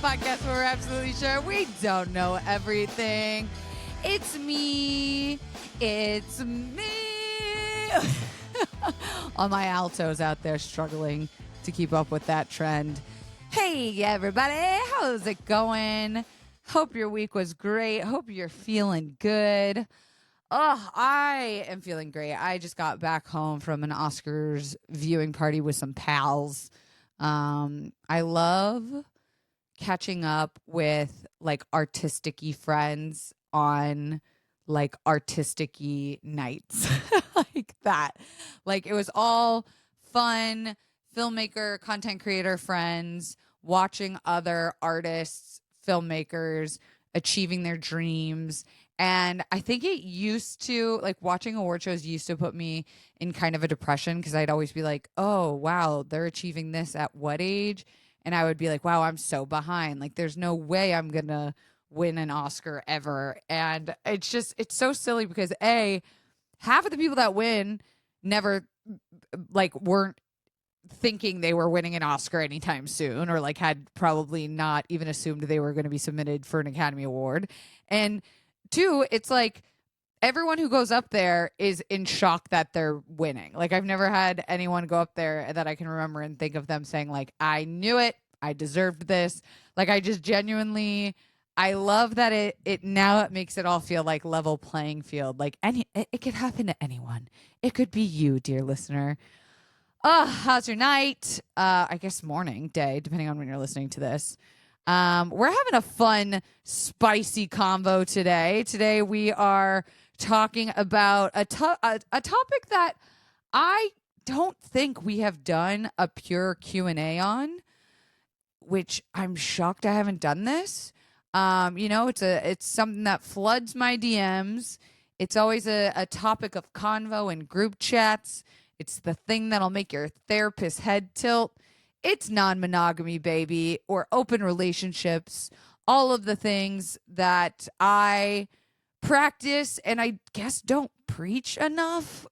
podcast where we're absolutely sure we don't know everything. It's me. It's me. All my altos out there struggling to keep up with that trend. Hey, everybody. How's it going? Hope your week was great. Hope you're feeling good. Oh, I am feeling great. I just got back home from an Oscars viewing party with some pals. I love catching up with like artistic-y friends on like artistic-y nights like that. Like it was all fun, filmmaker, content creator friends, watching other artists, filmmakers achieving their dreams. And I think it used to, like watching award shows used to put me in kind of a depression because I'd always be like, oh, wow, they're achieving this at what age? And I would be like, wow, I'm so behind. Like there's no way I'm going to win an Oscar ever. And it's so silly because half of the people that win never like weren't thinking they were winning an Oscar anytime soon, or like had probably not even assumed they were going to be submitted for an Academy Award. And two, it's like everyone who goes up there is in shock that they're winning. Like I've never had anyone go up there that I can remember and think of them saying like, I knew it, I deserved this. Like I just genuinely, I love that it now it makes it all feel like level playing field. Like it could happen to anyone. It could be you, dear listener. How's your night? I guess morning, day, depending on when you're listening to this. We're having a fun, spicy convo today. Today we are talking about a topic that I don't think we have done a pure Q&A on, which I'm shocked I haven't done this. It's something that floods my DMs. It's always a topic of convo and group chats. It's the thing that'll make your therapist's head tilt. It's non-monogamy, baby, or open relationships, all of the things that I practice and I guess don't preach enough.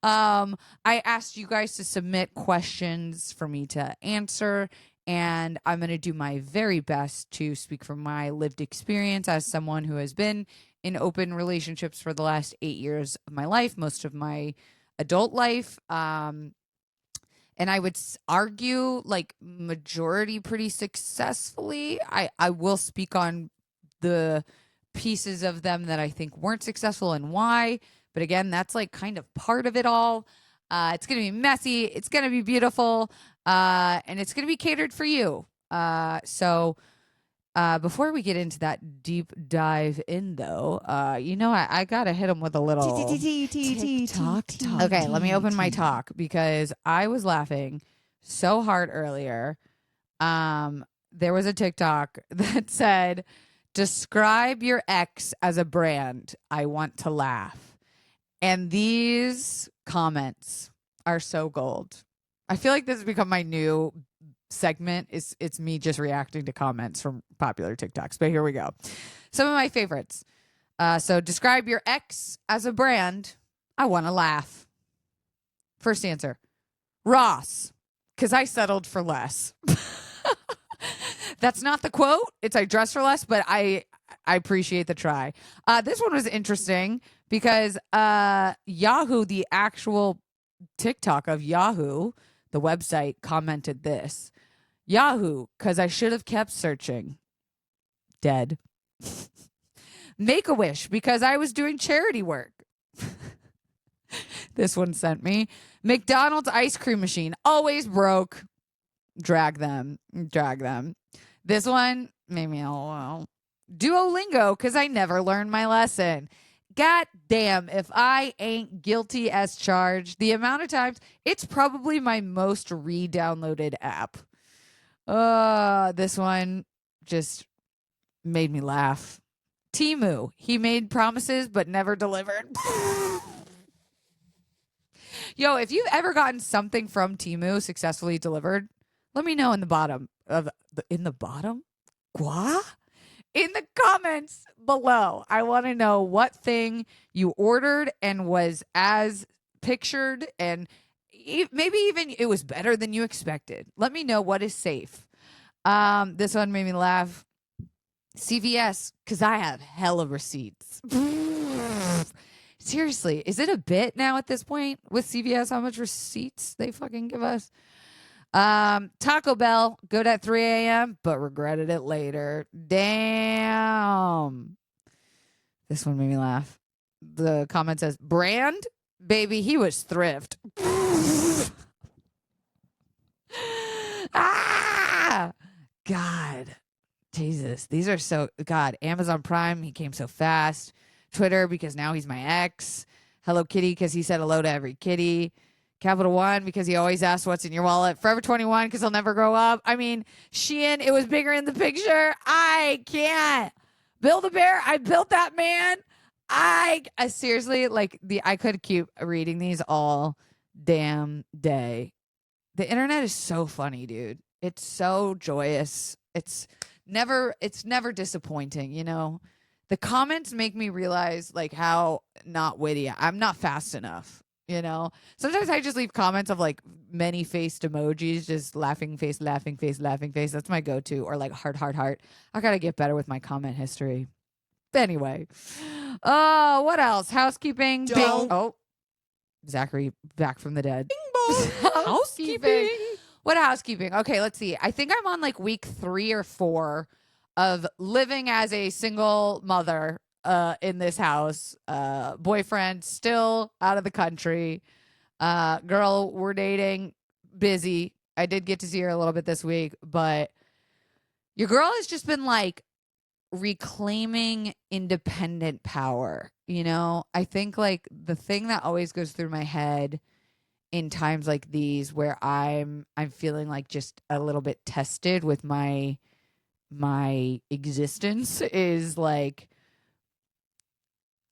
I asked you guys to submit questions for me to answer, and I'm going to do my very best to speak from my lived experience as someone who has been in open relationships for the last 8 years of my life, most of my adult life. And I would argue like majority pretty successfully. I will speak on the pieces of them that I think weren't successful and why. But again, that's like kind of part of it all. It's going to be messy. It's going to be beautiful. And it's going to be catered for you. So before we get into that deep dive in, though, I got to hit them with a little TikTok talk. Okay, let me open my talk because I was laughing so hard earlier. There was a TikTok that said, describe your ex as a brand. I want to laugh. And these comments are so gold. I feel like this has become my new segment. It's me just reacting to comments from popular TikToks, but here we go. Some of my favorites. So describe your ex as a brand. I want to laugh. First answer, Ross, because I settled for less. That's not the quote. It's I dress for less, but I appreciate the try. This one was interesting because Yahoo, the actual TikTok of Yahoo, the website, commented this. Yahoo, because I should have kept searching. Dead. Make-A-Wish, because I was doing charity work. This one sent me. McDonald's ice cream machine, always broke. Drag them. This one made me LOL. Duolingo, because I never learned my lesson. God damn, if I ain't guilty as charged, the amount of times, it's probably my most re-downloaded app. This one just made me laugh. Temu, he made promises but never delivered. Yo, if you've ever gotten something from Temu successfully delivered, let me know in the comments below. I want to know what thing you ordered and was as pictured, and maybe even it was better than you expected. Let me know what is safe. This one made me laugh. CVS, because I have hella receipts. Seriously, is it a bit now at this point with CVS how much receipts they fucking give us? Taco Bell, good at 3 a.m., but regretted it later. Damn. This one made me laugh. The comment says, brand? Baby, he was thrift. Ah! God. Jesus. These are so... God. Amazon Prime, he came so fast. Twitter, because now he's my ex. Hello Kitty, because he said hello to every kitty. Capital One, because he always asks what's in your wallet. Forever 21, because he'll never grow up. I mean, Shein, it was bigger in the picture. I can't. Build a bear. I built that man. I seriously, like, I could keep reading these all damn day. The internet is so funny, dude. It's so joyous. It's never disappointing, you know? The comments make me realize, like, how not witty. I'm not fast enough, you know? Sometimes I just leave comments of, like, many-faced emojis, just laughing face, laughing face, laughing face. That's my go-to. Or, like, heart, heart, heart. I gotta get better with my comment history. Anyway. Oh, what else? Housekeeping. Oh, Zachary back from the dead. Housekeeping. What housekeeping? Okay, let's see. I think I'm on like week 3 or 4 of living as a single mother in this house. Boyfriend still out of the country. Girl we're dating, busy. I did get to see her a little bit this week, but your girl has just been like reclaiming independent power. You know, I think like the thing that always goes through my head in times like these where I'm feeling like just a little bit tested with my existence is like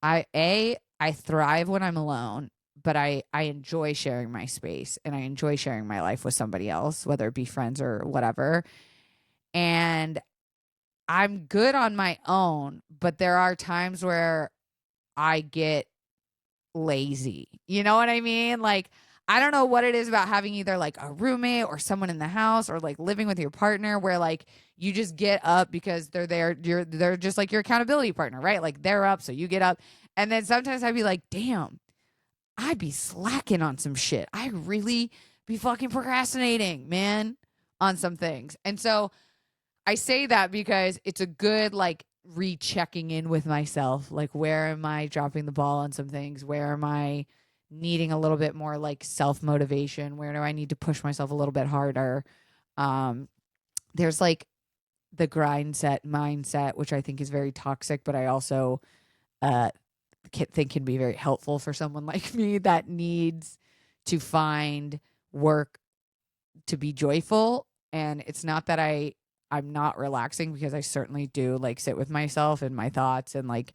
I thrive when I'm alone, but I enjoy sharing my space and I enjoy sharing my life with somebody else, whether it be friends or whatever. And I'm good on my own, but there are times where I get lazy. You know what I mean? Like, I don't know what it is about having either like a roommate or someone in the house or like living with your partner where like you just get up because they're there. They're just like your accountability partner, right? Like they're up, so you get up. And then sometimes I'd be like, damn, I'd be slacking on some shit. I really be fucking procrastinating, man, on some things. And so I say that because it's a good like rechecking in with myself. Like, where am I dropping the ball on some things? Where am I needing a little bit more like self-motivation? Where do I need to push myself a little bit harder? There's like the grind set mindset, which I think is very toxic, but I also think can be very helpful for someone like me that needs to find work to be joyful. And it's not that I'm not relaxing, because I certainly do like sit with myself and my thoughts, and like,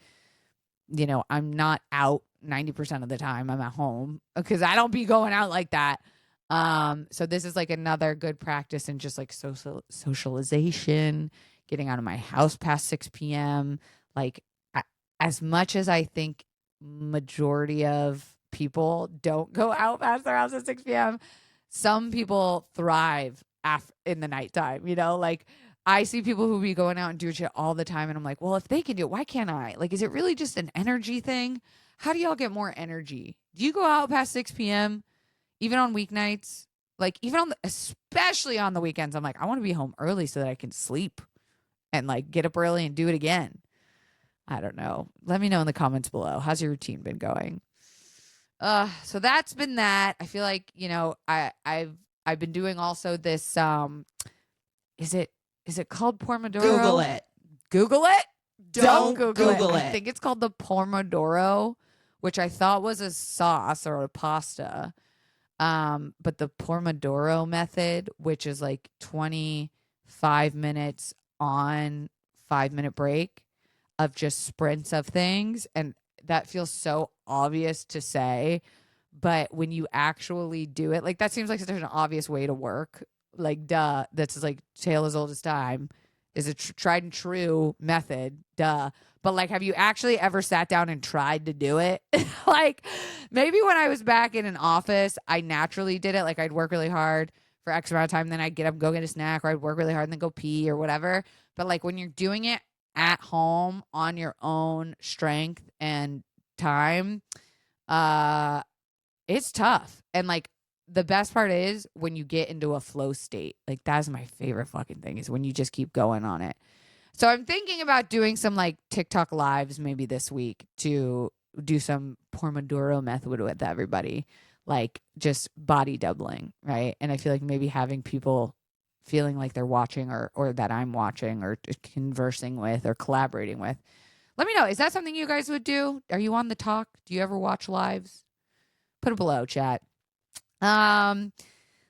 you know, I'm not out 90% of the time. I'm at home because I don't be going out like that. So this is like another good practice in just like socialization, getting out of my house past 6 p.m. Like as much as I think majority of people don't go out past their house at 6 p.m., some people thrive in the nighttime, you know, like I see people who be going out and doing shit all the time. And I'm like, well, if they can do it, why can't I? Like, is it really just an energy thing? How do y'all get more energy? Do you go out past 6 p.m. even on weeknights? Like even especially on the weekends, I'm like, I want to be home early so that I can sleep and like get up early and do it again. I don't know. Let me know in the comments below. How's your routine been going? So that's been that. I feel like, you know, I've been doing also this, is it called Pomodoro? Google it. Google it? Don't Google it. I think it's called the Pomodoro, which I thought was a sauce or a pasta. But the Pomodoro method, which is like 25 minutes on, 5-minute break of just sprints of things. And that feels so obvious to say, but when you actually do it, like that seems like such an obvious way to work. Like, duh, that's like tale as old as time, is a tried and true method, duh. But like, have you actually ever sat down and tried to do it? Like maybe when I was back in an office, I naturally did it. Like I'd work really hard for X amount of time. Then I'd get up, go get a snack, or I'd work really hard and then go pee or whatever. But like when you're doing it at home on your own strength and time, it's tough. And like the best part is when you get into a flow state. Like that's my favorite fucking thing, is when you just keep going on it. So I'm thinking about doing some like TikTok lives maybe this week to do some Pomodoro method with everybody, like just body doubling, right? And I feel like maybe having people feeling like they're watching or that I'm watching or conversing with or collaborating with. Let me know. Is that something you guys would do? Are you on the talk? Do you ever watch lives? Put it below, chat.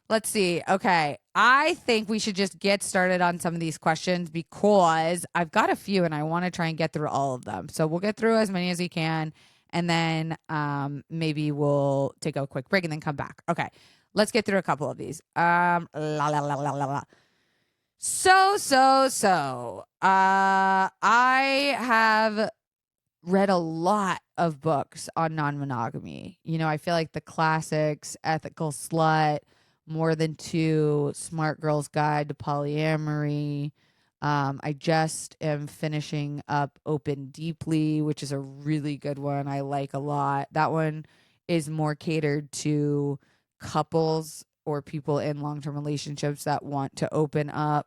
Let's see. Okay. I think we should just get started on some of these questions because I've got a few and I want to try and get through all of them. So we'll get through as many as we can. And then maybe we'll take a quick break and then come back. Okay. Let's get through a couple of these. So. I have read a lot of books on non-monogamy. You know, I feel like the classics, Ethical Slut, More Than Two, Smart Girl's Guide to Polyamory. I just am finishing up Open Deeply, which is a really good one. I like a lot. That one is more catered to couples or people in long-term relationships that want to open up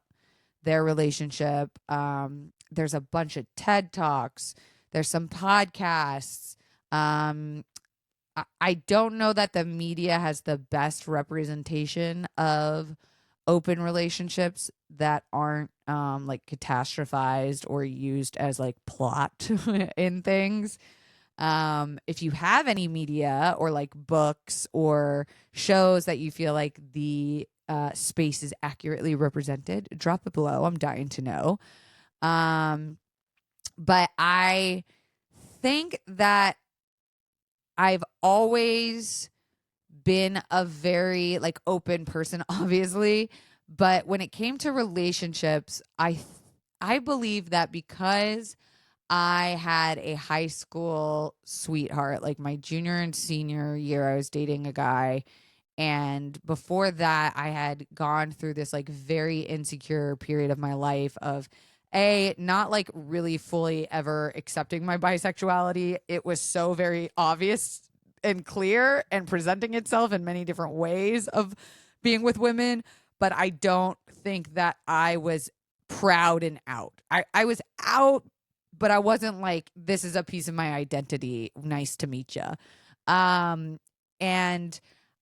their relationship. There's a bunch of TED Talks. There's some podcasts. I don't know that the media has the best representation of open relationships that aren't like catastrophized or used as like plot in things. If you have any media or like books or shows that you feel like the space is accurately represented, drop it below. I'm dying to know. But I think that I've always been a very like open person, obviously. But when it came to relationships, I believe that because I had a high school sweetheart, like my junior and senior year, I was dating a guy. And before that, I had gone through this like very insecure period of my life of not like really fully ever accepting my bisexuality. It was so very obvious and clear and presenting itself in many different ways of being with women. But I don't think that I was proud and out. I was out, but I wasn't like, this is a piece of my identity. Nice to meet you. And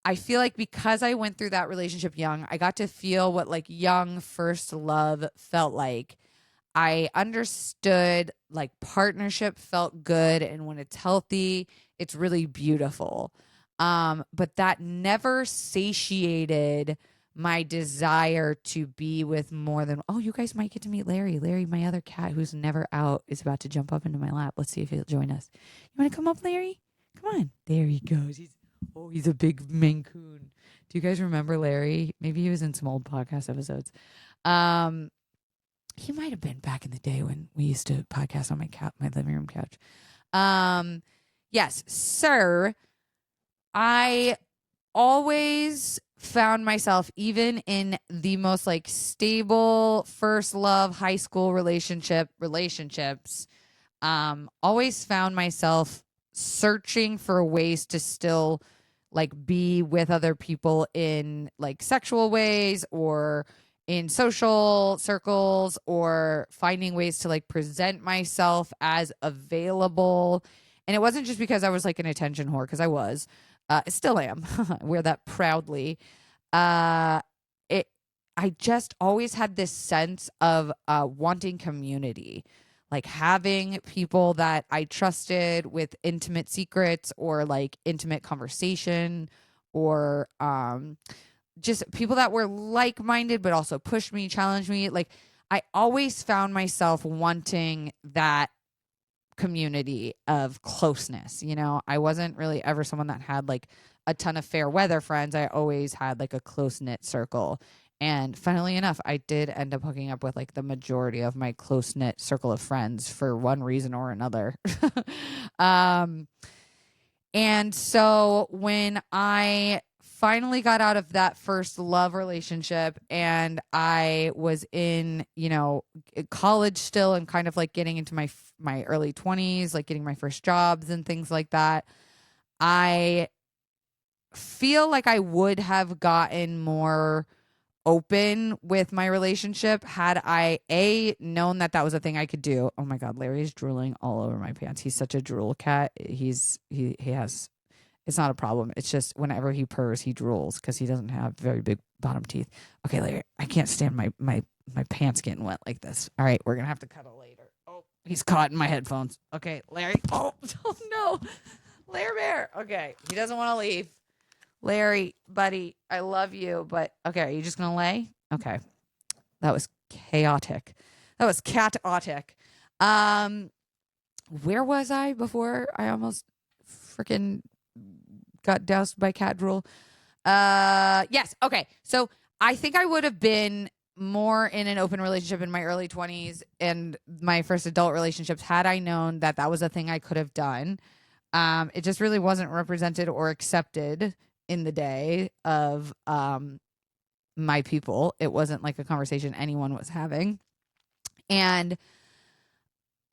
I feel like because I went through that relationship young, I got to feel what like young first love felt like. I understood like partnership felt good. And when it's healthy, it's really beautiful. But that never satiated my desire to be with more than, oh, you guys might get to meet Larry. Larry, my other cat who's never out, is about to jump up into my lap. Let's see if he'll join us. You want to come up, Larry? Come on. There he goes. He's a big Maine Coon. Do you guys remember Larry? Maybe he was in some old podcast episodes. He might have been back in the day when we used to podcast on my living room couch. Yes, sir. I always found myself, even in the most like stable first love high school relationships, always found myself searching for ways to still like be with other people in like sexual ways or in social circles, or finding ways to like present myself as available. And it wasn't just because I was like an attention whore, because I still am. I wear that proudly. I just always had this sense of wanting community, like having people that I trusted with intimate secrets or like intimate conversation, or just people that were like-minded but also pushed me, challenged me. Like I always found myself wanting that community of closeness. You know, I wasn't really ever someone that had like a ton of fair weather friends. I always had like a close-knit circle. And funnily enough, I did end up hooking up with like the majority of my close-knit circle of friends for one reason or another. And so when I finally got out of that first love relationship and I was in, college still and kind of like getting into my early 20s, like getting my first jobs and things like that, I feel like I would have gotten more open with my relationship had I known that that was a thing I could do. Oh my God, Larry's drooling all over my pants. He's such a drool cat. He has, it's not a problem. It's just whenever he purrs, he drools because he doesn't have very big bottom teeth. Okay, Larry, I can't stand my pants getting wet like this. All right, we're gonna have to cuddle later. Oh, he's caught in my headphones. Okay, Larry. Oh no, Larry Bear. Okay, he doesn't want to leave. Larry, buddy, I love you, but okay, are you just gonna lay? Okay, that was chaotic. That was cat-otic. Where was I before I almost freaking got doused by cat drool? Yes. Okay, so I think I would have been more in an open relationship in my early 20s and my first adult relationships had I known that that was a thing I could have done. It just really wasn't represented or accepted in the day of my people. It wasn't like a conversation anyone was having. And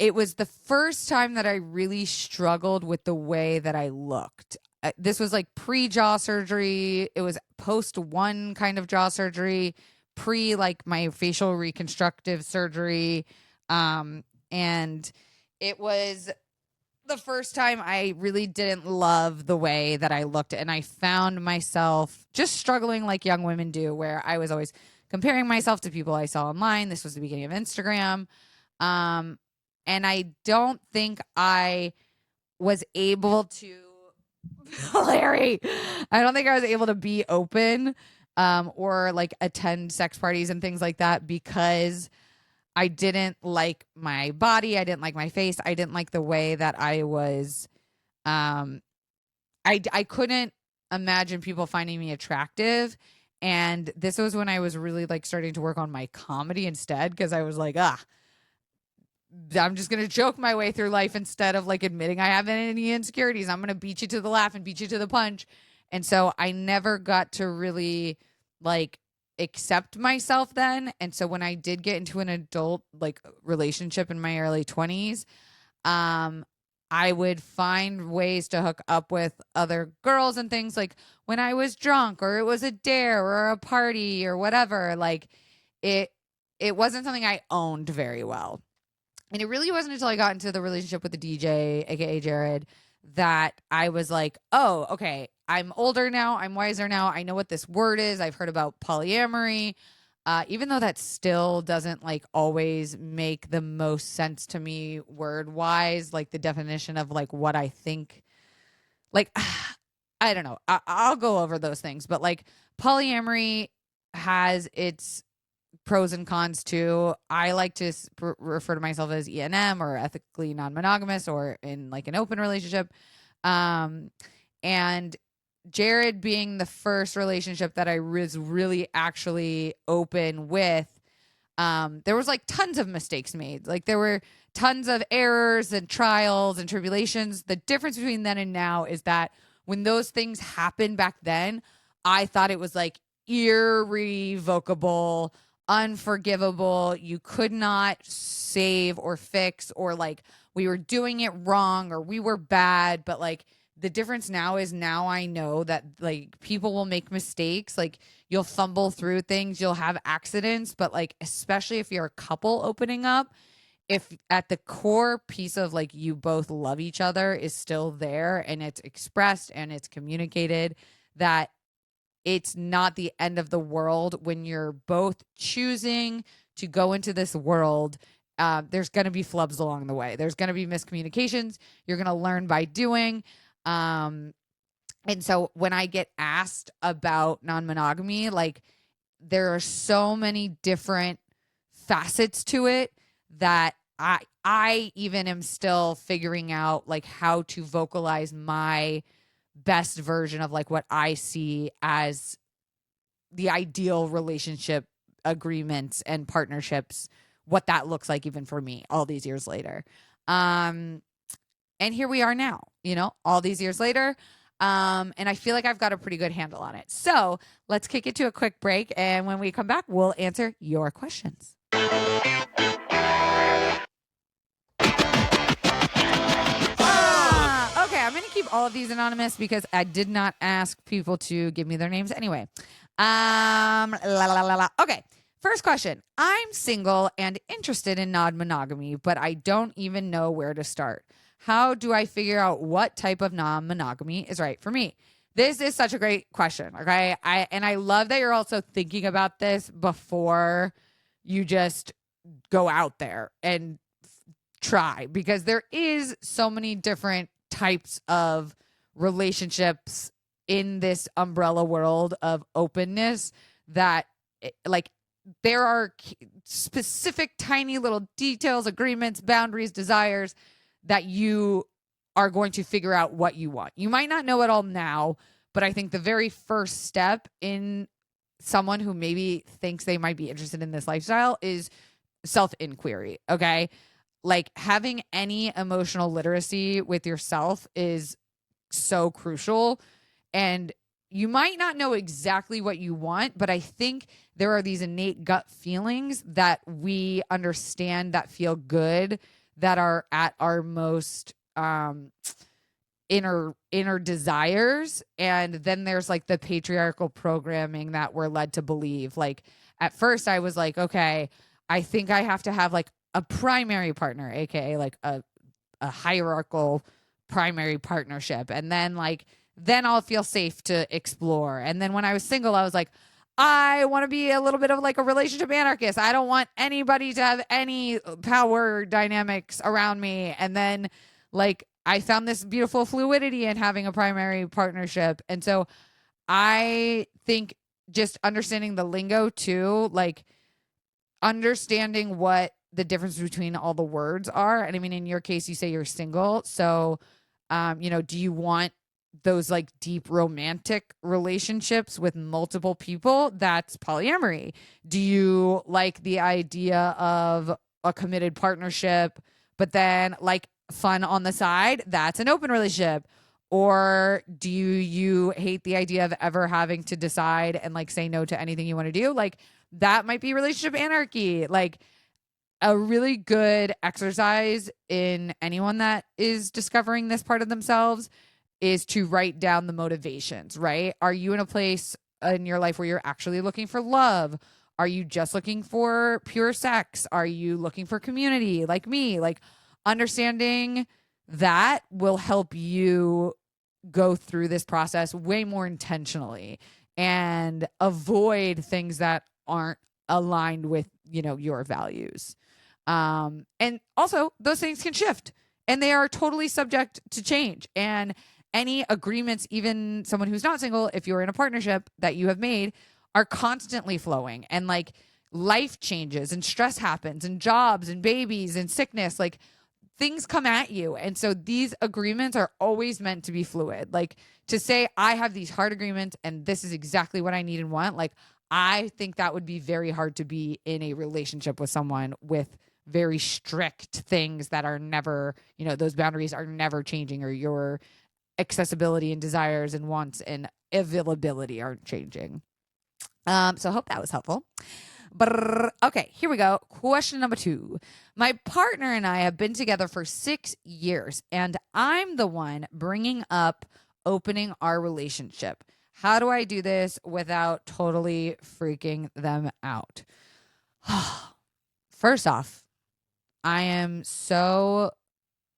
it was the first time that I really struggled with the way that I looked. This was like pre-jaw surgery. It was post one kind of jaw surgery, pre like my facial reconstructive surgery. And it was the first time I really didn't love the way that I looked. And I found myself just struggling like young women do, where I was always comparing myself to people I saw online. This was the beginning of Instagram. And I don't think I was able to, Larry, I don't think I was able to be open or like attend sex parties and things like that because I didn't like my body. I didn't like my face. I didn't like the way that I was. I couldn't imagine people finding me attractive. And this was when I was really like starting to work on my comedy instead, because I was like, I'm just going to joke my way through life instead of like admitting I have any insecurities. I'm going to beat you to the laugh and beat you to the punch. And so I never got to really like accept myself then. And so when I did get into an adult like relationship in my early 20s, I would find ways to hook up with other girls and things like when I was drunk or it was a dare or a party or whatever. Like it wasn't something I owned very well. And it really wasn't until I got into the relationship with the DJ, aka Jared, that I was like, oh, okay, I'm older now. I'm wiser now. I know what this word is. I've heard about polyamory. Even though that still doesn't like always make the most sense to me word wise, like the definition of like what I think, like, I don't know. I'll go over those things, but like polyamory has its pros and cons too. I like to refer to myself as ENM or ethically non-monogamous or in like an open relationship. And Jared being the first relationship that I was really actually open with, there was like tons of mistakes made. Like there were tons of errors and trials and tribulations. The difference between then and now is that when those things happened back then, I thought it was like irrevocable, unforgivable. You could not save or fix, or like we were doing it wrong or we were bad. But like the difference now is now I know that like people will make mistakes. Like you'll fumble through things, you'll have accidents, but like, especially if you're a couple opening up, if at the core piece of like you both love each other is still there and it's expressed and it's communicated, that it's not the end of the world when you're both choosing to go into this world. There's going to be flubs along the way. There's going to be miscommunications. You're going to learn by doing. And so when I get asked about non-monogamy, like there are so many different facets to it that I even am still figuring out like how to vocalize my best version of like what I see as the ideal relationship agreements and partnerships, what that looks like even for me all these years later. And here we are now, all these years later. And I feel like I've got a pretty good handle on it. So let's kick it to a quick break. And when we come back, we'll answer your questions. Okay, I'm going to keep all of these anonymous because I did not ask people to give me their names anyway. Okay, first question. I'm single and interested in non-monogamy, but I don't even know where to start. How do I figure out what type of non-monogamy is right for me? This is such a great question, okay? I love that you're also thinking about this before you just go out there and try, because there is so many different types of relationships in this umbrella world of openness that like there are specific tiny little details, agreements, boundaries, desires that you are going to figure out what you want. You might not know it all now, but I think the very first step in someone who maybe thinks they might be interested in this lifestyle is self-inquiry, okay? Like having any emotional literacy with yourself is so crucial. And you might not know exactly what you want, but I think there are these innate gut feelings that we understand that feel good, that are at our most inner desires. And then there's like the patriarchal programming that we're led to believe. Like at first I was like, okay, I think I have to have like a primary partner, aka like a hierarchical primary partnership, and then I'll feel safe to explore. And then when I was single, I was like, I want to be a little bit of like a relationship anarchist. I don't want anybody to have any power dynamics around me. And then like I found this beautiful fluidity in having a primary partnership. And so I think just understanding the lingo too, like understanding what the difference between all the words are. And I mean, in your case, you say you're single. So, do you want those like deep romantic relationships with multiple people? That's polyamory. Do you like the idea of a committed partnership, but then like fun on the side? That's an open relationship. Or do you hate the idea of ever having to decide and like say no to anything you want to do? Like that might be relationship anarchy. Like a really good exercise in anyone that is discovering this part of themselves is to write down the motivations, right? Are you in a place in your life where you're actually looking for love? Are you just looking for pure sex? Are you looking for community like me? Like understanding that will help you go through this process way more intentionally and avoid things that aren't aligned with, your values. And also those things can shift and they are totally subject to change. And any agreements, even someone who's not single, if you're in a partnership that you have made, are constantly flowing, and like life changes and stress happens and jobs and babies and sickness, like things come at you. And so these agreements are always meant to be fluid. Like to say, I have these hard agreements and this is exactly what I need and want. Like, I think that would be very hard to be in a relationship with someone with very strict things that are never, those boundaries are never changing, or your accessibility and desires and wants and availability aren't changing. So I hope that was helpful. Okay, here we go. Question number 2. My partner and I have been together for 6 years, and I'm the one bringing up opening our relationship. How do I do this without totally freaking them out? First off, I am so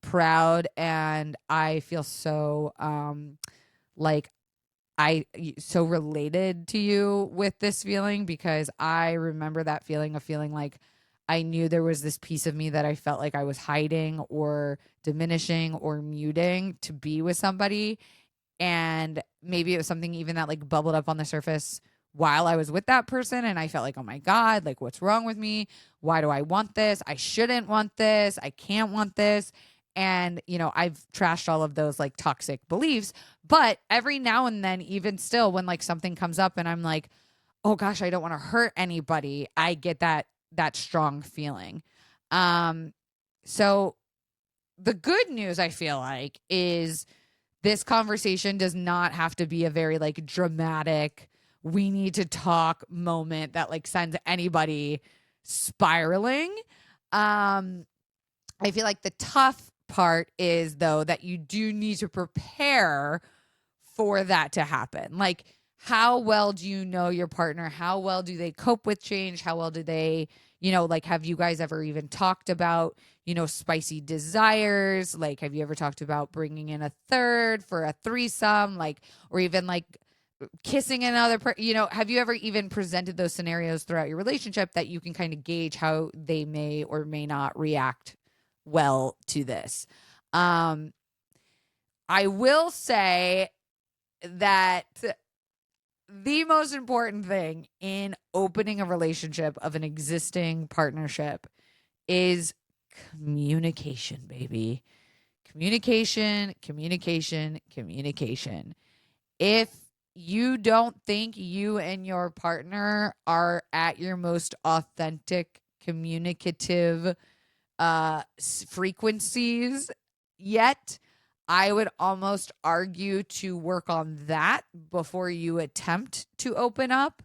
proud and I feel so so related to you with this feeling, because I remember that feeling of feeling like I knew there was this piece of me that I felt like I was hiding or diminishing or muting to be with somebody. And maybe it was something even that like bubbled up on the surface while I was with that person. And I felt like, oh my God, like what's wrong with me? Why do I want this? I shouldn't want this. I can't want this. And, I've trashed all of those like toxic beliefs, but every now and then, even still, when like something comes up and I'm like, oh gosh, I don't want to hurt anybody, I get that strong feeling. So the good news, I feel like, is this conversation does not have to be a very like dramatic, we need to talk moment that like sends anybody spiraling. I feel like the tough part is, though, that you do need to prepare for that to happen. Like, how well do you know your partner? How well do they cope with change? How well do they, like, have you guys ever even talked about, spicy desires? Like, have you ever talked about bringing in a third for a threesome? Like, or even like kissing another have you ever even presented those scenarios throughout your relationship that you can kind of gauge how they may or may not react well to this? I will say that the most important thing in opening a relationship of an existing partnership is communication, baby. Communication, communication, communication. If you don't think you and your partner are at your most authentic communicative frequencies yet, I would almost argue to work on that before you attempt to open up.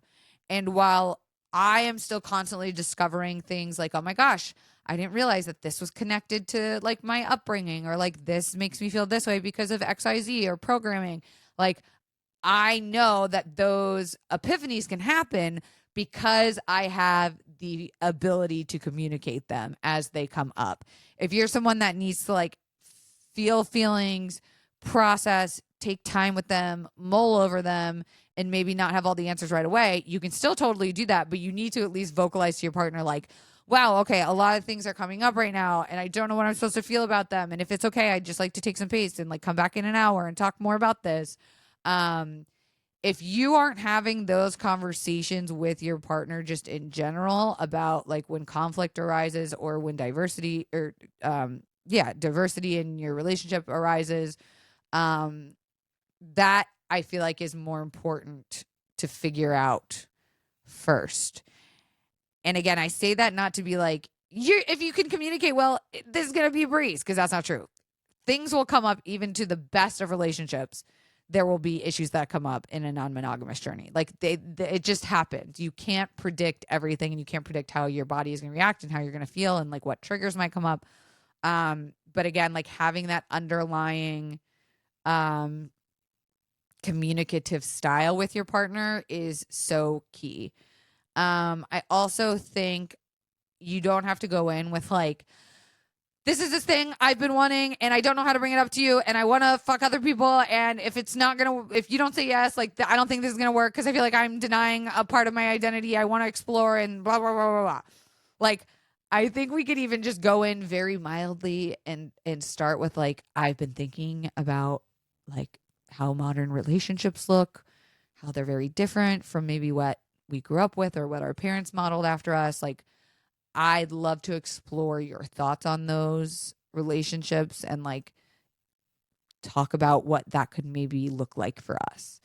And while I am still constantly discovering things like, oh my gosh, I didn't realize that this was connected to like my upbringing, or like this makes me feel this way because of XYZ or programming. Like, I know that those epiphanies can happen because I have the ability to communicate them as they come up. If you're someone that needs to like feel feelings, process, take time with them, mull over them, and maybe not have all the answers right away, you can still totally do that, but you need to at least vocalize to your partner like, wow, okay, a lot of things are coming up right now and I don't know what I'm supposed to feel about them. And if it's okay, I'd just like to take some space and like come back in an hour and talk more about this. If you aren't having those conversations with your partner just in general about like when conflict arises or when diversity or diversity in your relationship arises, that I feel like is more important to figure out first. And again, I say that not to be like, if you can communicate well, this is going to be a breeze, because that's not true. Things will come up even to the best of relationships. There will be issues that come up in a non-monogamous journey. Like it just happens. You can't predict everything, and you can't predict how your body is going to react and how you're going to feel and like what triggers might come up. But again, like having that underlying communicative style with your partner is so key. I also think you don't have to go in with like, this is this thing I've been wanting and I don't know how to bring it up to you and I want to fuck other people. And if you don't say yes, like I don't think this is going to work because I feel like I'm denying a part of my identity I want to explore and blah, blah, blah, blah, blah. Like, I think we could even just go in very mildly and start with like, I've been thinking about like how modern relationships look, how they're very different from maybe what we grew up with or what our parents modeled after us. Like, I'd love to explore your thoughts on those relationships and like talk about what that could maybe look like for us.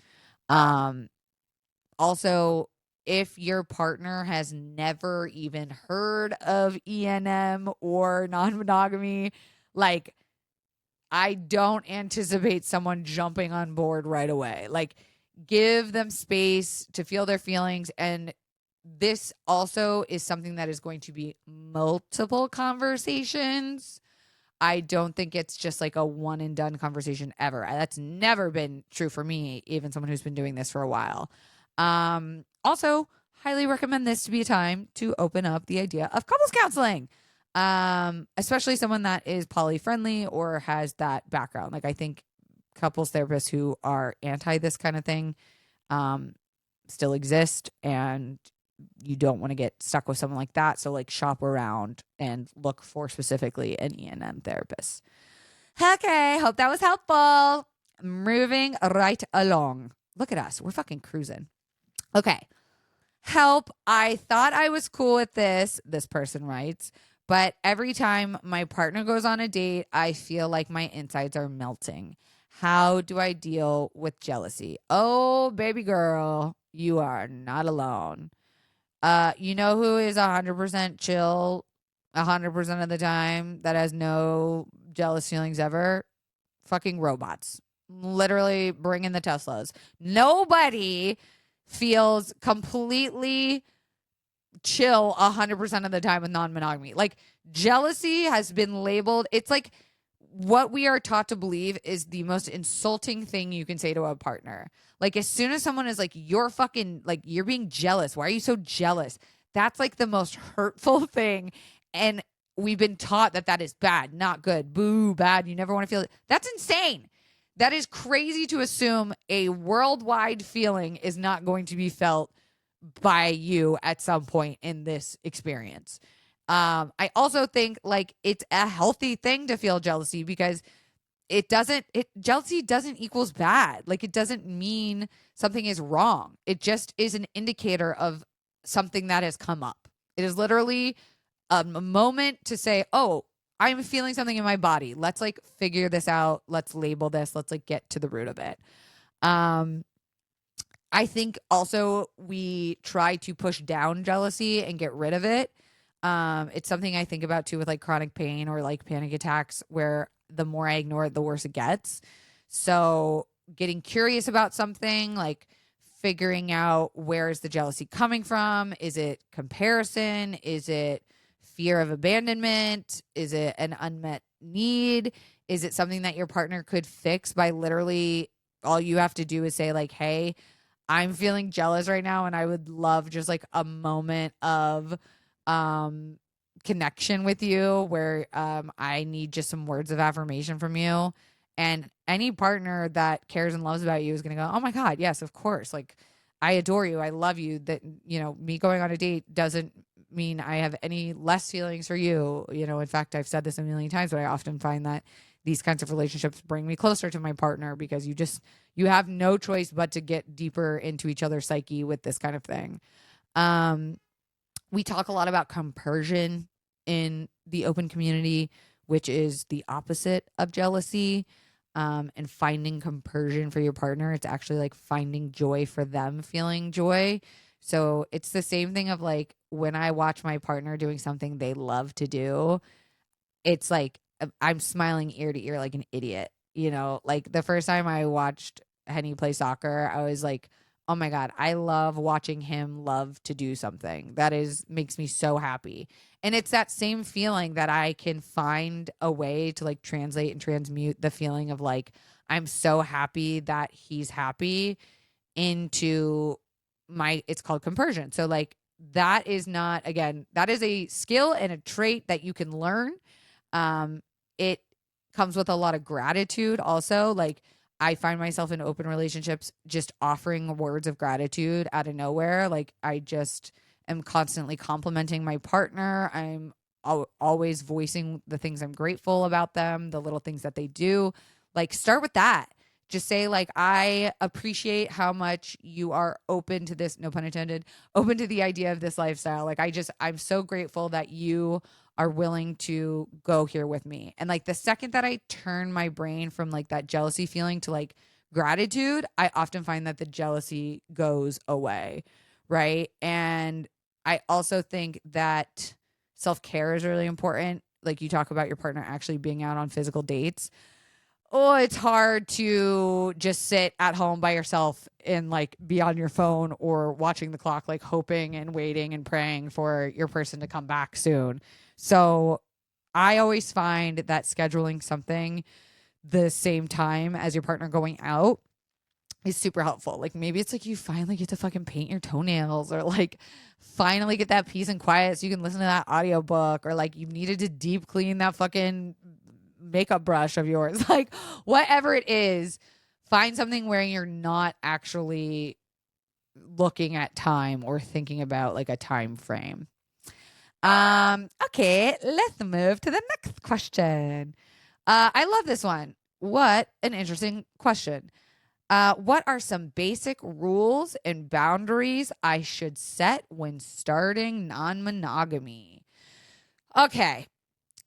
Also, if your partner has never even heard of ENM or non-monogamy, like, I don't anticipate someone jumping on board right away. Like, give them space to feel their feelings. And this also is something that is going to be multiple conversations. I don't think it's just like a one and done conversation ever. That's never been true for me, even someone who's been doing this for a while. Also, highly recommend this to be a time to open up the idea of couples counseling, especially someone that is poly friendly or has that background. Like, I think couples therapists who are anti this kind of thing still exist, and you don't want to get stuck with someone like that. So like, shop around and look for specifically an ENM therapist. Okay, hope that was helpful. Moving right along. Look at us. We're fucking cruising. Okay. Help. I thought I was cool with this person writes, but every time my partner goes on a date, I feel like my insides are melting. How do I deal with jealousy? Oh, baby girl, you are not alone. You know who is 100% chill 100% of the time, that has no jealous feelings ever? Fucking robots. Literally bring in the Teslas. Nobody feels completely chill 100% of the time with non-monogamy. Like, jealousy has been labeled. It's like what we are taught to believe is the most insulting thing you can say to a partner. Like, as soon as someone is like, you're fucking, like, you're being jealous. Why are you so jealous? That's like the most hurtful thing. And we've been taught that that is bad, not good, boo, bad. You never want to feel it. That's insane. That is crazy to assume a worldwide feeling is not going to be felt by you at some point in this experience. I also think like it's a healthy thing to feel jealousy because jealousy doesn't equals bad. Like, it doesn't mean something is wrong. It just is an indicator of something that has come up. It is literally a moment to say, oh, I'm feeling something in my body. Let's like figure this out. Let's label this. Let's like get to the root of it. I think also we try to push down jealousy and get rid of it. It's something I think about too with like chronic pain or like panic attacks, where the more I ignore it, the worse it gets. So getting curious about something, like figuring out where is the jealousy coming from? Is it comparison? Is it fear of abandonment? Is it an unmet need? Is it something that your partner could fix by literally all you have to do is say like, hey, I'm feeling jealous right now and I would love just like a moment of connection with you where I need just some words of affirmation from you. And any partner that cares and loves about you is going to go, oh my God, yes, of course. Like, I adore you. I love you. That, you know, me going on a date doesn't mean I have any less feelings for you. You know, in fact, I've said this a million times, but I often find that these kinds of relationships bring me closer to my partner because you have no choice but to get deeper into each other's psyche with this kind of thing. We talk a lot about compersion in the open community, which is the opposite of jealousy. And finding compersion for your partner, it's actually like finding joy for them, feeling joy. So it's the same thing of like when I watch my partner doing something they love to do, it's like I'm smiling ear to ear like an idiot. You know, like the first time I watched Henny play soccer, I was like, oh my God, I love watching him love to do something. That makes me so happy. And it's that same feeling that I can find a way to like translate and transmute the feeling of like, I'm so happy that he's happy into it's called compersion. So like that is not, again, that is a skill and a trait that you can learn. It comes with a lot of gratitude also. Like, I find myself in open relationships just offering words of gratitude out of nowhere. Like, I just am constantly complimenting my partner. I'm always voicing the things I'm grateful about them, the little things that they do. Like, start with that. Just say like, I appreciate how much you are open to this, no pun intended, open to the idea of this lifestyle. Like, I'm so grateful that you are willing to go here with me. And like the second that I turn my brain from like that jealousy feeling to like gratitude, I often find that the jealousy goes away. Right. And I also think that self-care is really important. Like, you talk about your partner actually being out on physical dates. Oh, it's hard to just sit at home by yourself and like be on your phone or watching the clock, like hoping and waiting and praying for your person to come back soon. So I always find that scheduling something the same time as your partner going out is super helpful. Like, maybe it's like you finally get to fucking paint your toenails, or like finally get that peace and quiet so you can listen to that audiobook, or like you needed to deep clean that fucking makeup brush of yours. Like, whatever it is, find something where you're not actually looking at time or thinking about like a time frame. Okay, let's move to the next question. I love this one. What an interesting question. What are some basic rules and boundaries I should set when starting non-monogamy? Okay,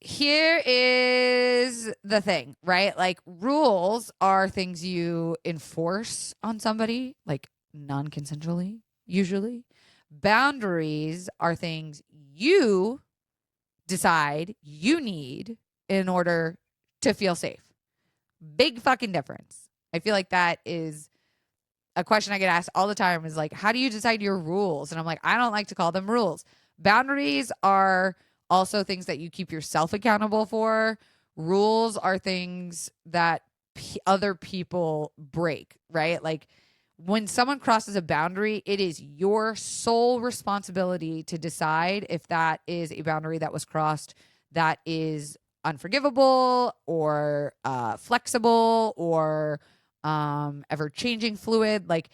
here is the thing, right? Like, rules are things you enforce on somebody, like non-consensually, usually. Boundaries are things you decide you need in order to feel safe. Big fucking difference. I feel like that is a question I get asked all the time is like, how do you decide your rules? And I'm like, I don't like to call them rules. Boundaries are also things that you keep yourself accountable for. Rules are things that other people break, right? Like when someone crosses a boundary, it is your sole responsibility to decide if that is a boundary that was crossed that is unforgivable or flexible or ever changing fluid. Like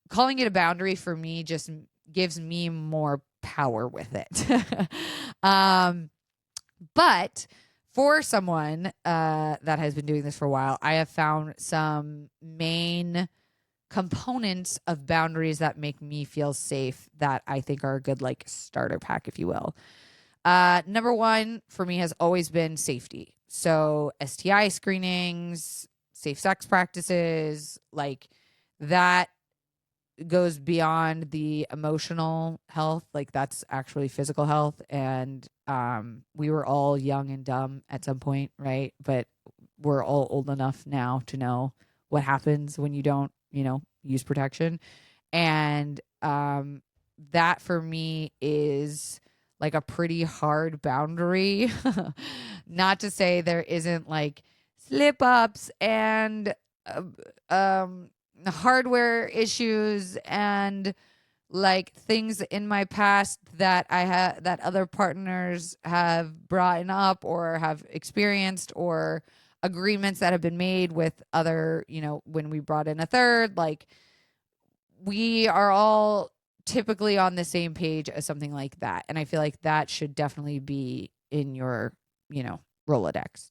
calling it a boundary for me just gives me more power with it. But for someone that has been doing this for a while, I have found some main components of boundaries that make me feel safe that I think are a good like starter pack, if you will. Number one for me has always been safety. So STI screenings, safe sex practices, like that goes beyond the emotional health. Like that's actually physical health. And we were all young and dumb at some point, right? But we're all old enough now to know what happens when you don't, use protection. And that for me is like a pretty hard boundary. Not to say there isn't like slip ups and hardware issues and like things in my past that I have that other partners have brought up or have experienced, or agreements that have been made with other, when we brought in a third. Like we are all typically on the same page as something like that. And I feel like that should definitely be in your, Rolodex.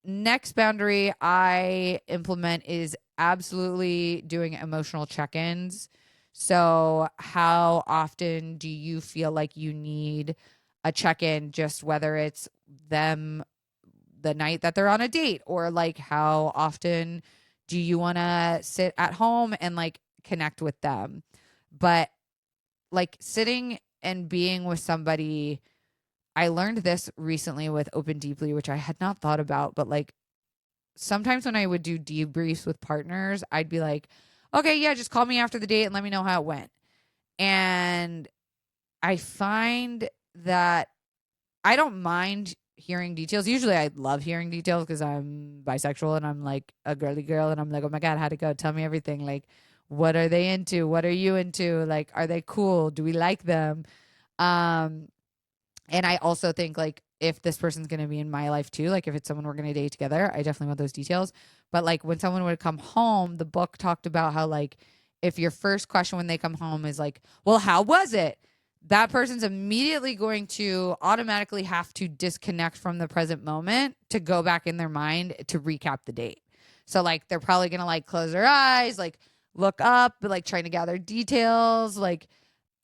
Next boundary I implement is absolutely doing emotional check-ins. So how often do you feel like you need a check-in, just whether it's them the night that they're on a date, or like how often do you want to sit at home and like connect with them? But like sitting and being with somebody, I learned this recently with Open Deeply, which I had not thought about, but like sometimes when I would do debriefs with partners, I'd be like, okay, yeah, just call me after the date and let me know how it went. And I find that I don't mind hearing details. Usually I love hearing details because I'm bisexual and I'm like a girly girl and I'm like, oh my God, how'd it go? Tell me everything. Like, what are they into? What are you into? Like, are they cool? Do we like them? And I also think like if this person's going to be in my life too, like if it's someone we're going to date together, I definitely want those details. But like when someone would come home, the book talked about how like if your first question when they come home is like, well, how was it? That person's immediately going to automatically have to disconnect from the present moment to go back in their mind to recap the date. So like they're probably going to like close their eyes, like look up, but like trying to gather details. Like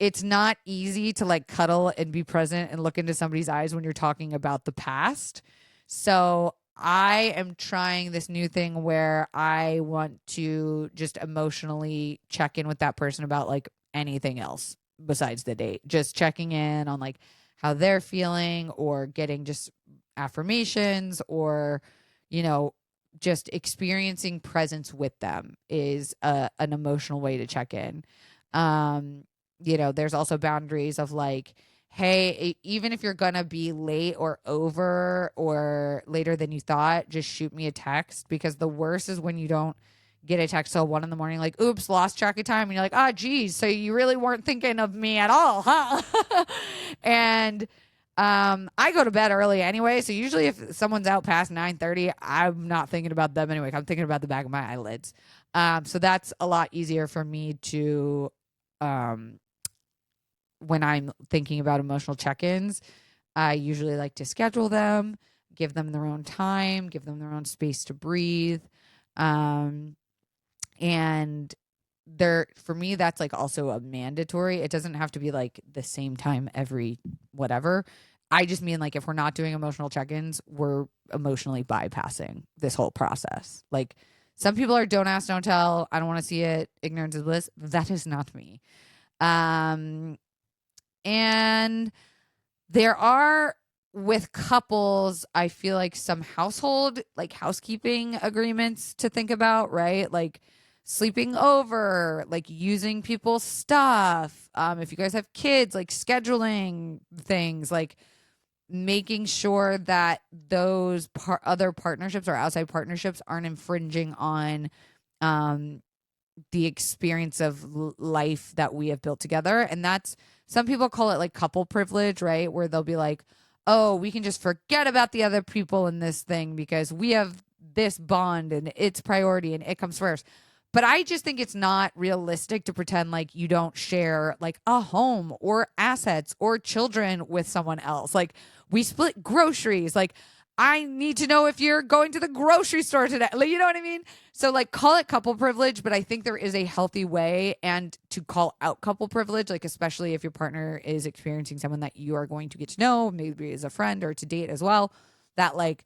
it's not easy to like cuddle and be present and look into somebody's eyes when you're talking about the past. So I am trying this new thing where I want to just emotionally check in with that person about like anything else besides the date, just checking in on like how they're feeling or getting just affirmations or, just experiencing presence with them is an emotional way to check in. There's also boundaries of like, hey, even if you're going to be late or over or later than you thought, just shoot me a text, because the worst is when you don't get a text till 1 a.m, like, oops, lost track of time. And you're like, oh, geez, so you really weren't thinking of me at all, huh? And I go to bed early anyway. So usually if someone's out past 9:30, I'm not thinking about them anyway. I'm thinking about the back of my eyelids. So that's a lot easier for me to, when I'm thinking about emotional check-ins, I usually like to schedule them, give them their own time, give them their own space to breathe. And for me, that's like also a mandatory. It doesn't have to be like the same time every whatever. I just mean like if we're not doing emotional check-ins, we're emotionally bypassing this whole process. Like some people are don't ask, don't tell. I don't want to see it. Ignorance is bliss. That is not me. And there are with couples, I feel like some household, like housekeeping agreements to think about, right? Like sleeping over, like using people's stuff. If you guys have kids, like scheduling things, like making sure that those other partnerships or outside partnerships aren't infringing on um, the experience of life that we have built together. And that's, some people call it like couple privilege, right? Where they'll be like, oh, we can just forget about the other people in this thing because we have this bond and it's priority and it comes first. But I just think it's not realistic to pretend like you don't share like a home or assets or children with someone else. Like we split groceries. Like I need to know if you're going to the grocery store today. Like, you know what I mean? So like call it couple privilege, but I think there is a healthy way and to call out couple privilege, like especially if your partner is experiencing someone that you are going to get to know, maybe as a friend or to date as well, that like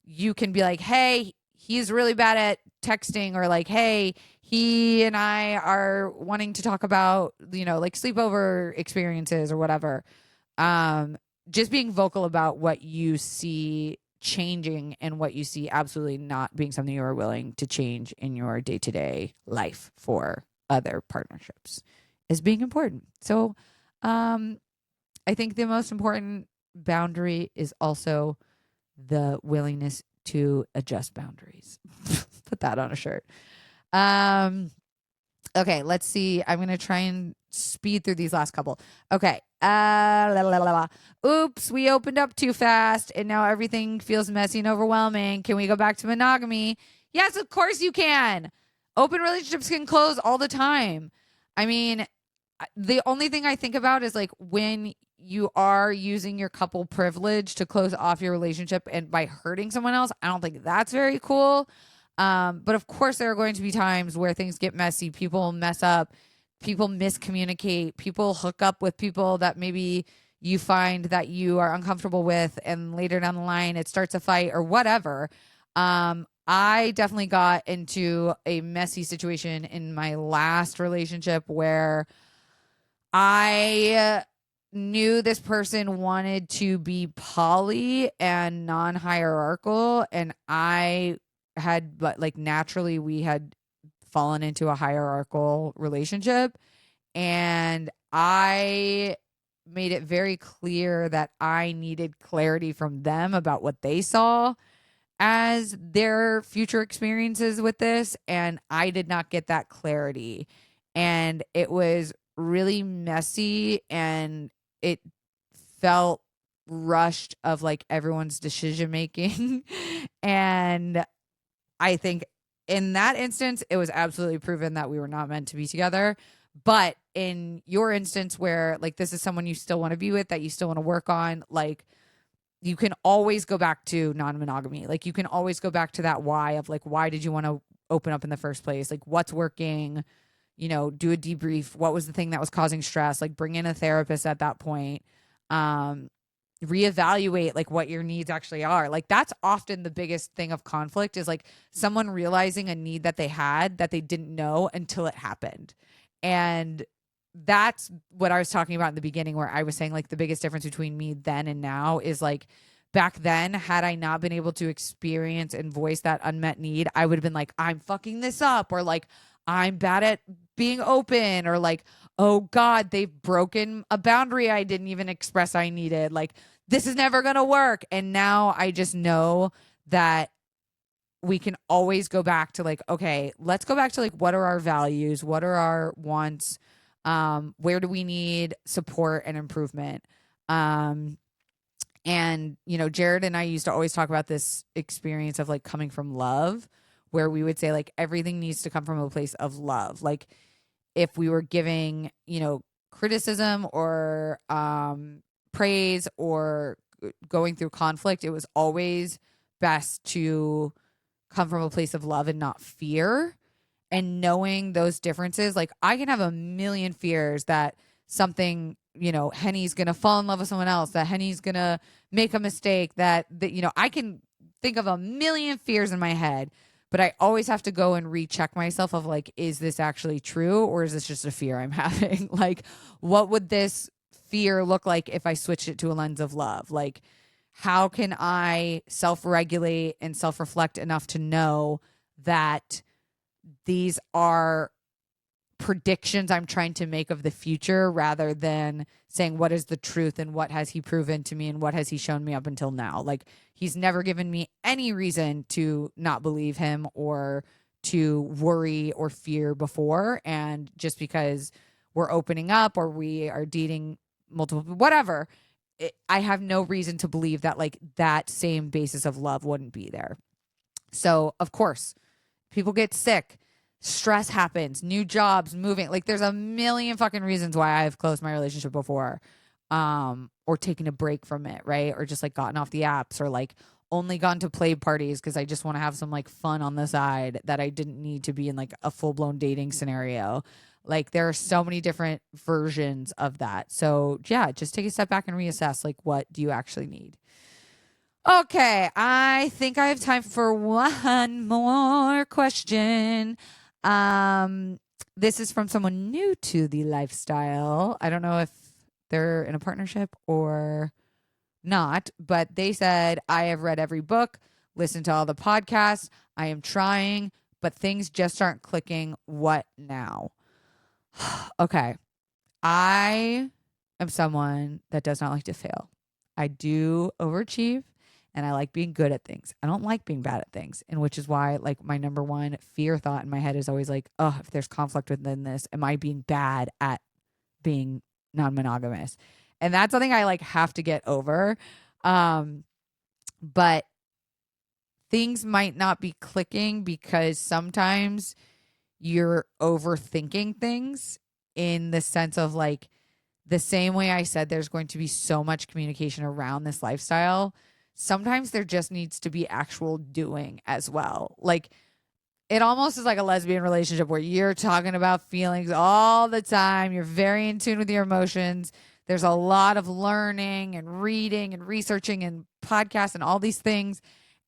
you can be like, hey, he's really bad at texting, or like, hey, he and I are wanting to talk about, you know, like sleepover experiences or whatever. Just being vocal about what you see changing and what you see absolutely not being something you are willing to change in your day-to-day life for other partnerships is being important. So I think the most important boundary is also the willingness to adjust boundaries. Put that on a shirt. Okay, let's see. I'm going to try and speed through these last couple. Okay. Oops, we opened up too fast and now everything feels messy and overwhelming. Can we go back to monogamy? Yes, of course you can. Open relationships can close all the time. I mean, the only thing I think about is like when you are using your couple privilege to close off your relationship and by hurting someone else, I don't think that's very cool. But of course there are going to be times where things get messy, people mess up, people miscommunicate, people hook up with people that maybe you find that you are uncomfortable with, and later down the line it starts a fight or whatever. I definitely got into a messy situation in my last relationship where I knew this person wanted to be poly and non-hierarchical, and I had, but like naturally we had fallen into a hierarchical relationship, and I made it very clear that I needed clarity from them about what they saw as their future experiences with this, and I did not get that clarity, and it was really messy, and it felt rushed of like everyone's decision making. And I think in that instance it was absolutely proven that we were not meant to be together. But in your instance where like this is someone you still want to be with, that you still want to work on, like you can always go back to non-monogamy. Like you can always go back to that why of like, why did you want to open up in the first place? Like what's working? You know, do a debrief. What was the thing that was causing stress? Like bring in a therapist at that point. Reevaluate like what your needs actually are. Like that's often the biggest thing of conflict, is like someone realizing a need that they had that they didn't know until it happened. And that's what I was talking about in the beginning, where I was saying like the biggest difference between me then and now is like back then, had I not been able to experience and voice that unmet need, I would have been like, I'm fucking this up, or like I'm bad at being open, or like, oh God, they've broken a boundary I didn't even express I needed. Like this is never going to work. And now I just know that we can always go back to like, okay, let's go back to like, what are our values? What are our wants? Where do we need support and improvement? And, you know, Jared and I used to always talk about this experience of like coming from love, where we would say like everything needs to come from a place of love. Like if we were giving, you know, criticism or praise or going through conflict, it was always best to come from a place of love and not fear. And knowing those differences, like I can have a million fears that something, you know, Henny's going to fall in love with someone else, that Henny's going to make a mistake, that, you know, I can think of a million fears in my head, but I always have to go and recheck myself of like, is this actually true? Or is this just a fear I'm having? Like, what would this fear look like if I switched it to a lens of love? Like, how can I self-regulate and self-reflect enough to know that these are predictions I'm trying to make of the future rather than saying what is the truth and what has he proven to me and what has he shown me up until now. Like, he's never given me any reason to not believe him or to worry or fear before. And just because we're opening up or we are dating multiple, whatever, I have no reason to believe that like that same basis of love wouldn't be there. So of course, people get sick, stress happens, new jobs, moving. Like, there's a million fucking reasons why I've closed my relationship before, or taken a break from it, right? Or just like gotten off the apps, or like only gone to play parties because I just want to have some like fun on the side that I didn't need to be in like a full-blown dating scenario. Like, there are so many different versions of that. So yeah, just take a step back and reassess, like, what do you actually need? Okay, I think I have time for one more question. This is from someone new to the lifestyle. I don't know if they're in a partnership or not, but they said, I have read every book, listened to all the podcasts. I am trying, but things just aren't clicking. What now? Okay. I am someone that does not like to fail. I do overachieve and I like being good at things. I don't like being bad at things. And which is why, like, my number one fear thought in my head is always like, oh, if there's conflict within this, am I being bad at being non-monogamous? And that's something I like have to get over. But things might not be clicking because sometimes you're overthinking things, in the sense of like, the same way I said there's going to be so much communication around this lifestyle, sometimes there just needs to be actual doing as well. Like, it almost is like a lesbian relationship where you're talking about feelings all the time. You're very in tune with your emotions. There's a lot of learning and reading and researching and podcasts and all these things.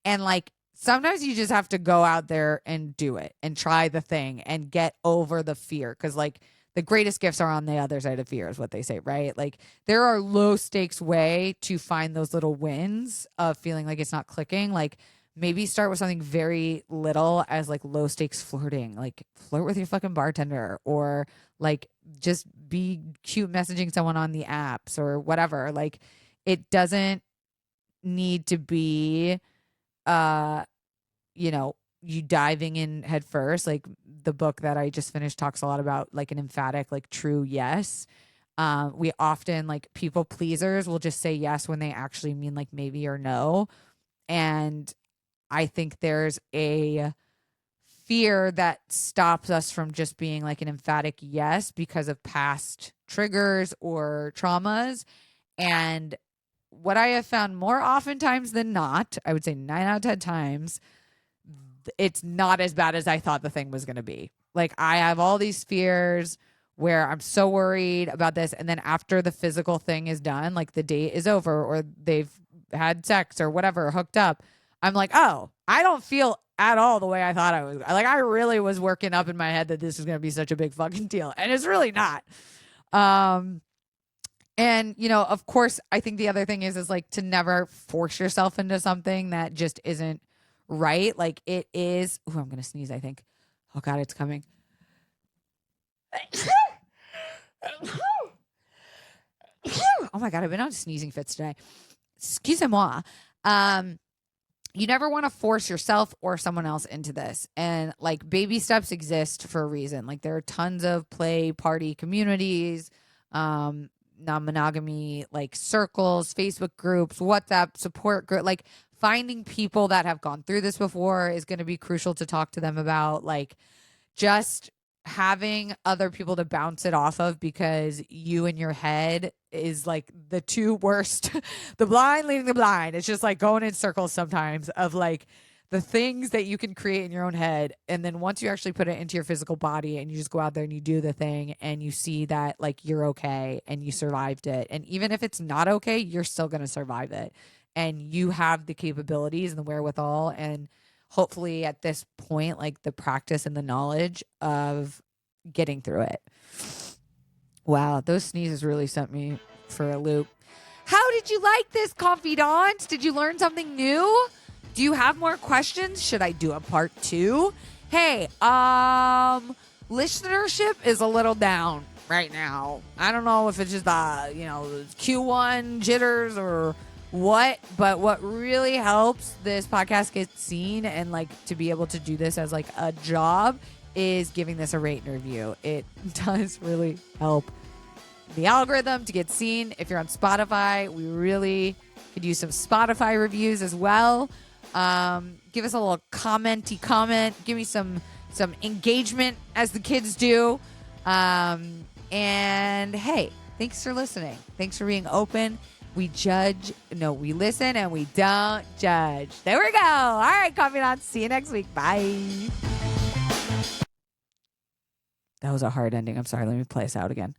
And like, sometimes you just have to go out there and do it and try the thing and get over the fear. Cause like, the greatest gifts are on the other side of fear, is what they say, right? Like, there are low stakes way to find those little wins of feeling like it's not clicking. Like, maybe start with something very little, as like low stakes flirting, like flirt with your fucking bartender, or like just be cute messaging someone on the apps or whatever. Like, it doesn't need to be, you know, you diving in head first. Like, the book that I just finished talks a lot about like an emphatic, like true yes. We often, like, people pleasers will just say yes when they actually mean like maybe or no. And I think there's a fear that stops us from just being like an emphatic yes because of past triggers or traumas. And what I have found more oftentimes than not, I would say 9 out of 10 times, it's not as bad as I thought the thing was going to be. Like, I have all these fears where I'm so worried about this. And then after the physical thing is done, like the date is over or they've had sex or whatever, hooked up, I'm like, oh, I don't feel at all the way I thought I was. Like, I really was working up in my head that this is going to be such a big fucking deal. And it's really not. And, you know, of course, I think the other thing is like to never force yourself into something that just isn't right. Like, it is. Oh, I'm going to sneeze, I think. Oh, God, it's coming. Oh, my God, I've been on sneezing fits today. Excusez-moi. You never want to force yourself or someone else into this. And like, baby steps exist for a reason. Like, there are tons of play party communities, non-monogamy, like circles, Facebook groups, WhatsApp support group. Like, finding people that have gone through this before is going to be crucial to talk to them about. Like, just having other people to bounce it off of, because you in your head is like the two worst, the blind leading the blind. It's just like going in circles sometimes of like the things that you can create in your own head. And then once you actually put it into your physical body and you just go out there and you do the thing and you see that like you're okay and you survived it. And even if it's not okay, you're still going to survive it. And you have the capabilities and the wherewithal, and hopefully at this point, like the practice and the knowledge of getting through it. Wow, those sneezes really sent me for a loop. How did you like this, confidant? Did you learn something new? Do you have more questions? Should I do a part 2? Hey, listenership is a little down right now. I don't know if it's just Q1 jitters or what, but what really helps this podcast get seen and like to be able to do this as like a job is giving this a rate and review. It does really help the algorithm to get seen. If you're on Spotify, we really could use some Spotify reviews as well. Give us a little commenty comment. Give me some engagement, as the kids do. And hey, thanks for listening. Thanks for being open. We listen and we don't judge. There we go. All right, confidants. See you next week. Bye. That was a hard ending. I'm sorry. Let me play us out again.